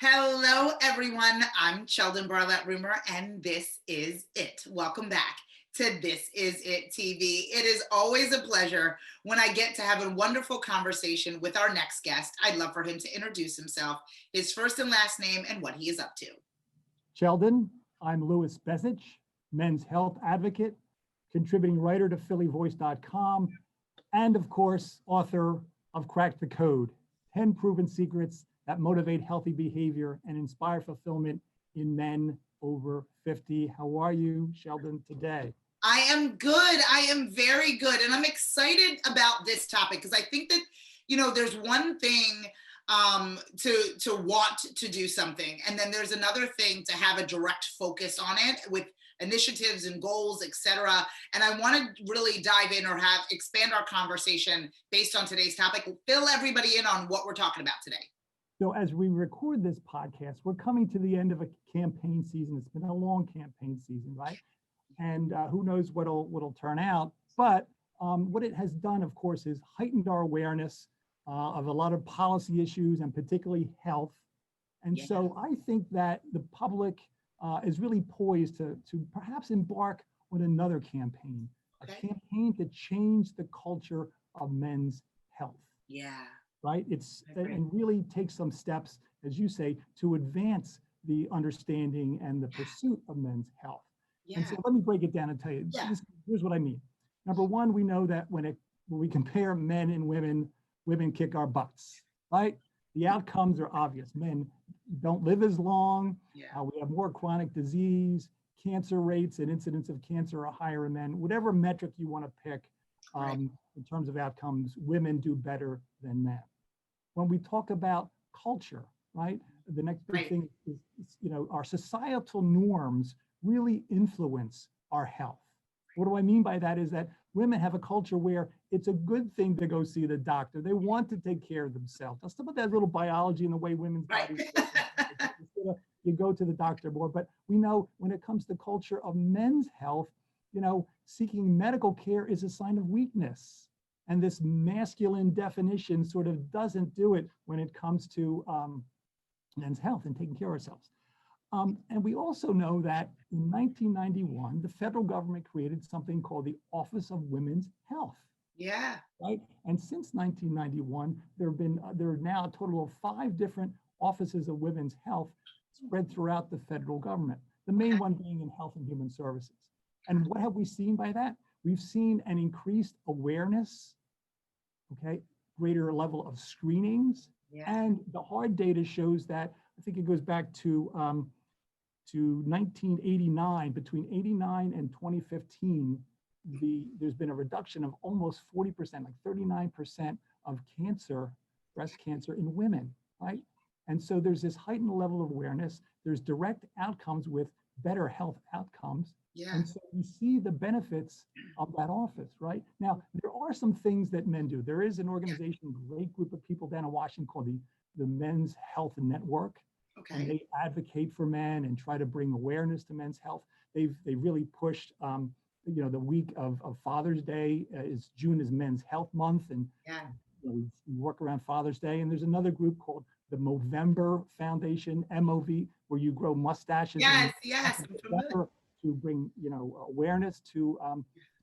Hello, everyone. I'm Cheldin Rumor, and this is it. Welcome back to This Is It TV. It is always a pleasure when I get to have a wonderful conversation with our next guest. I'd love for him to introduce himself, his first and last name, and what he is up to. Cheldin, I'm Bezich, men's health advocate, contributing writer to phillyvoice.com, and of course, author of Crack the Code, 10 proven secrets that motivate healthy behavior and inspire fulfillment in men over 50. How are you, Cheldin, today? I am good. I am very good. And I'm excited about this topic because I think that, there's one thing to want to do something. And then there's another thing to have a direct focus on it with initiatives and goals, etc. And I want to really dive in or expand our conversation based on today's topic. Fill everybody in on what we're talking about today. So as we record this podcast, we're coming to the end of a campaign season. It's been a long campaign season, right? And who knows what'll turn out. But what it has done, of course, is heightened our awareness of a lot of policy issues and particularly health. And so I think that the public is really poised to perhaps embark on another campaign, a campaign to change the culture of men's health. Yeah. Right? And really take some steps, as you say, to advance the understanding and the pursuit of men's health. Yeah. And so let me break it down and tell you, here's what I mean. Number one, we know that when we compare men and women kick our butts, right? The outcomes are obvious. Men don't live as long. We have more chronic disease, cancer rates and incidence of cancer are higher in men. Whatever metric you want to pick in terms of outcomes, women do better than men. When we talk about culture, right? The next big thing is, our societal norms really influence our health. What do I mean by that is that women have a culture where it's a good thing to go see the doctor. They want to take care of themselves. Now, some of that little biology in the way women's bodies work, you go to the doctor more. But we know when it comes to culture of men's health, seeking medical care is a sign of weakness. And this masculine definition sort of doesn't do it when it comes to men's health and taking care of ourselves. And we also know that in 1991, the federal government created something called the Office of Women's Health. Yeah. Right. And since 1991, there are now a total of 5 different offices of women's health spread throughout the federal government. The main one being in Health and Human Services. And what have we seen by that? We've seen an increased awareness, greater level of screenings, and the hard data shows that, I think it goes back to 1989, between 89 and 2015, there's been a reduction of almost 40%, like 39% of breast cancer in women, right? And so there's this heightened level of awareness. There's direct outcomes with better health outcomes. Yeah. And so we see the benefits of that office, right? Now, there are some things that men do. There is an organization, a great group of people down in Washington called the Men's Health Network. And they advocate for men and try to bring awareness to men's health. They really pushed, the week of Father's Day June is Men's Health Month. And we work around Father's Day. And there's another group called the Movember Foundation, MOV, where you grow mustaches. Yes. To bring, awareness to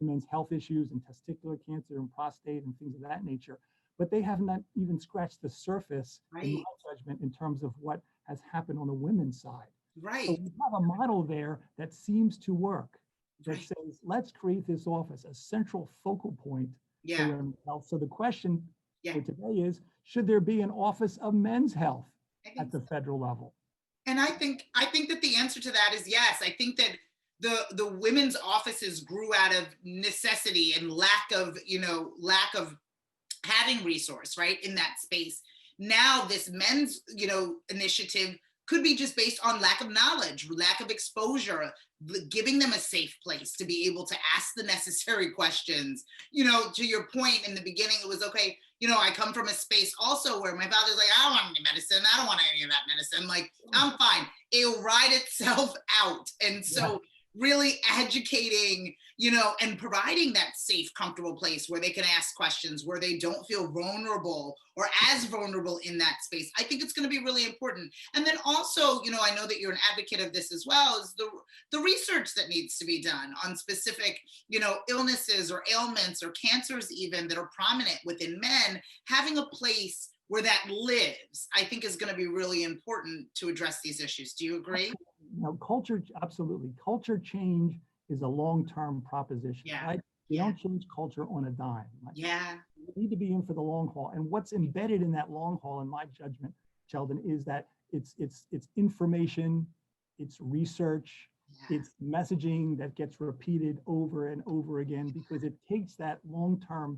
men's health issues and testicular cancer and prostate and things of that nature. But they have not even scratched the surface, in my judgment, in terms of what has happened on the women's side. Right. So we have a model there that seems to work, that says, let's create this office, a central focal point for women's health. So the question for today is, should there be an Office of Men's Health at the federal level? And I think that the answer to that is yes. I think that the women's offices grew out of necessity and lack of having resource, right, in that space. Now this men's, initiative could be just based on lack of knowledge, lack of exposure, giving them a safe place to be able to ask the necessary questions. To your point in the beginning, it was okay. I come from a space also where my father's like, I don't want any medicine. I don't want any of that medicine. Like, I'm fine. It'll ride itself out. And so really educating, and providing that safe, comfortable place where they can ask questions, where they don't feel vulnerable or as vulnerable in that space. I think it's going to be really important. And then also, I know that you're an advocate of this as well, is the research that needs to be done on specific, illnesses or ailments or cancers even that are prominent within men. Having a place where that lives, I think is going to be really important to address these issues. Do you agree? Culture, absolutely. Culture change is a long-term proposition, right? You don't change culture on a dime. Right? Yeah. You need to be in for the long haul. And what's embedded in that long haul, in my judgment, Cheldin, is that it's information, it's research, it's messaging that gets repeated over and over again, because it takes that long-term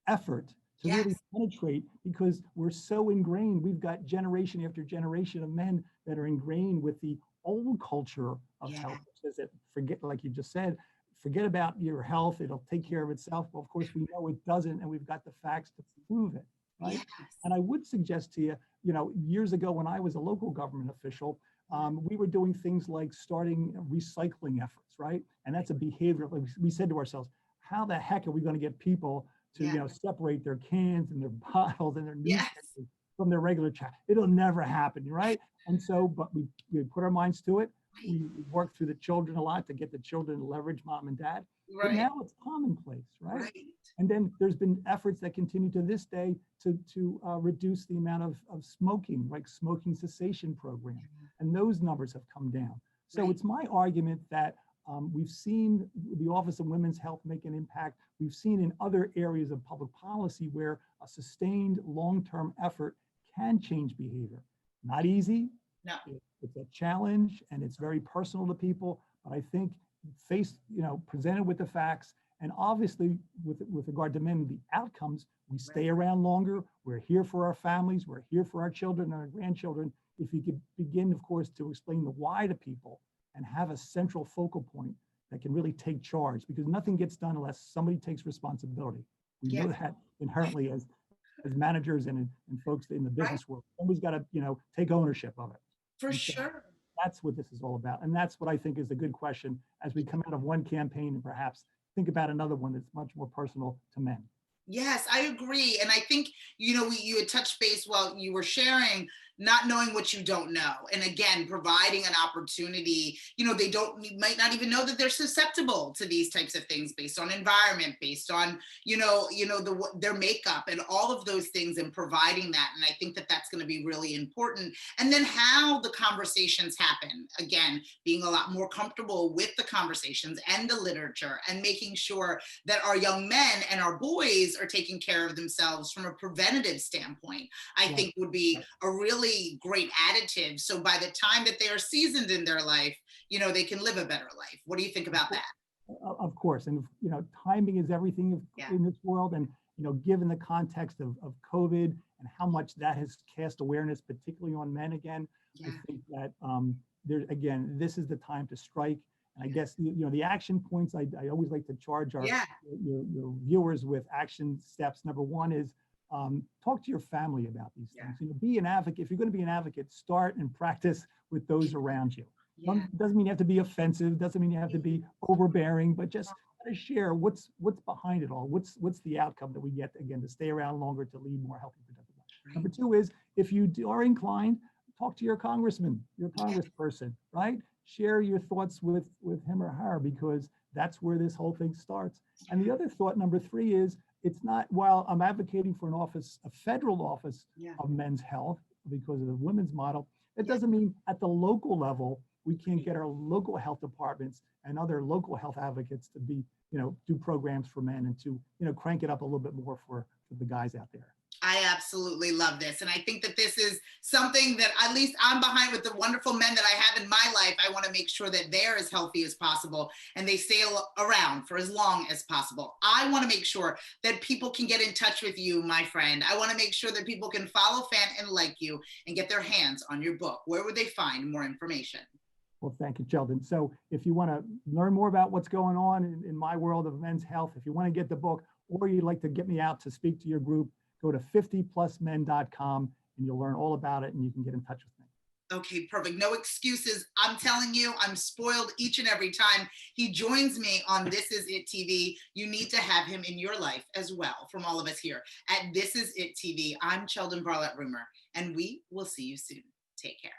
effort to really penetrate, because we're so ingrained. We've got generation after generation of men that are ingrained with the old culture of health, which is that forget, like you just said, forget about your health, it'll take care of itself. Well, of course, we know it doesn't, and we've got the facts to prove it, right? Yes. And I would suggest to you, years ago when I was a local government official, we were doing things like starting recycling efforts, right? And that's a behavior. Like we said to ourselves, how the heck are we going to get people to separate their cans and their bottles and their newspapers from their regular trash? It'll never happen, right? And so, but we put our minds to it. We worked through the children a lot to get the children to leverage mom and dad. But now it's commonplace, right? And then there's been efforts that continue to this day to reduce the amount of smoking, like smoking cessation programs. And those numbers have come down. So it's my argument that we've seen the Office of Women's Health make an impact. We've seen in other areas of public policy where a sustained long-term effort can change behavior. Not easy. No. It's a challenge, and it's very personal to people. But I think presented with the facts, and obviously with regard to men, the outcomes, we stay around longer. We're here for our families. We're here for our children and our grandchildren. If you could begin, of course, to explain the why to people and have a central focal point that can really take charge, because nothing gets done unless somebody takes responsibility. We know that inherently as managers and folks in the business world. Somebody's got to, take ownership of it. For sure. That's what this is all about. And that's what I think is a good question as we come out of one campaign and perhaps think about another one that's much more personal to men. Yes, I agree. And I think, you had touched base while you were sharing, not knowing what you don't know. And again, providing an opportunity, they might not even know that they're susceptible to these types of things based on environment, based on, their makeup and all of those things, and providing that. And I think that that's going to be really important. And then how the conversations happen, again, being a lot more comfortable with the conversations and the literature, and making sure that our young men and our boys are taking care of themselves from a preventative standpoint, I think would be a really great additive. So by the time that they are seasoned in their life, they can live a better life. What do you think about that? Of course. And, timing is everything in this world. And, given the context of COVID and how much that has cast awareness, particularly on men again, I think that this is the time to strike. And I guess, the action points, I always like to charge your viewers with action steps. Number one is, talk to your family about these things. Be an advocate. If you're going to be an advocate, start and practice with those around you. Doesn't mean you have to be offensive. Doesn't mean you have to be overbearing. But just share what's behind it all. What's the outcome that we get, again, to stay around longer, to lead more healthy, productive lives. Number two is, if you are inclined, talk to your congressman, your congressperson. Right? Share your thoughts with him or her, because that's where this whole thing starts. And the other thought, number three, is, it's not, while I'm advocating for a federal office of men's health because of the women's model, it doesn't mean at the local level, we can't get our local health departments and other local health advocates to be, do programs for men and to, crank it up a little bit more for the guys out there. I absolutely love this. And I think that this is something that at least I'm behind with the wonderful men that I have in my life. I want to make sure that they're as healthy as possible and they stay around for as long as possible. I want to make sure that people can get in touch with you, my friend. I want to make sure that people can follow, fan, and like you and get their hands on your book. Where would they find more information? Well, thank you, Cheldin. So if you want to learn more about what's going on in my world of men's health, if you want to get the book, or you'd like to get me out to speak to your group, go to 50plusmen.com and you'll learn all about it, and you can get in touch with me. Okay, perfect. No excuses. I'm telling you, I'm spoiled each and every time he joins me on This Is It TV. You need to have him in your life as well, from all of us here at This Is It TV. I'm Cheldin Barlett Rumor, and we will see you soon. Take care.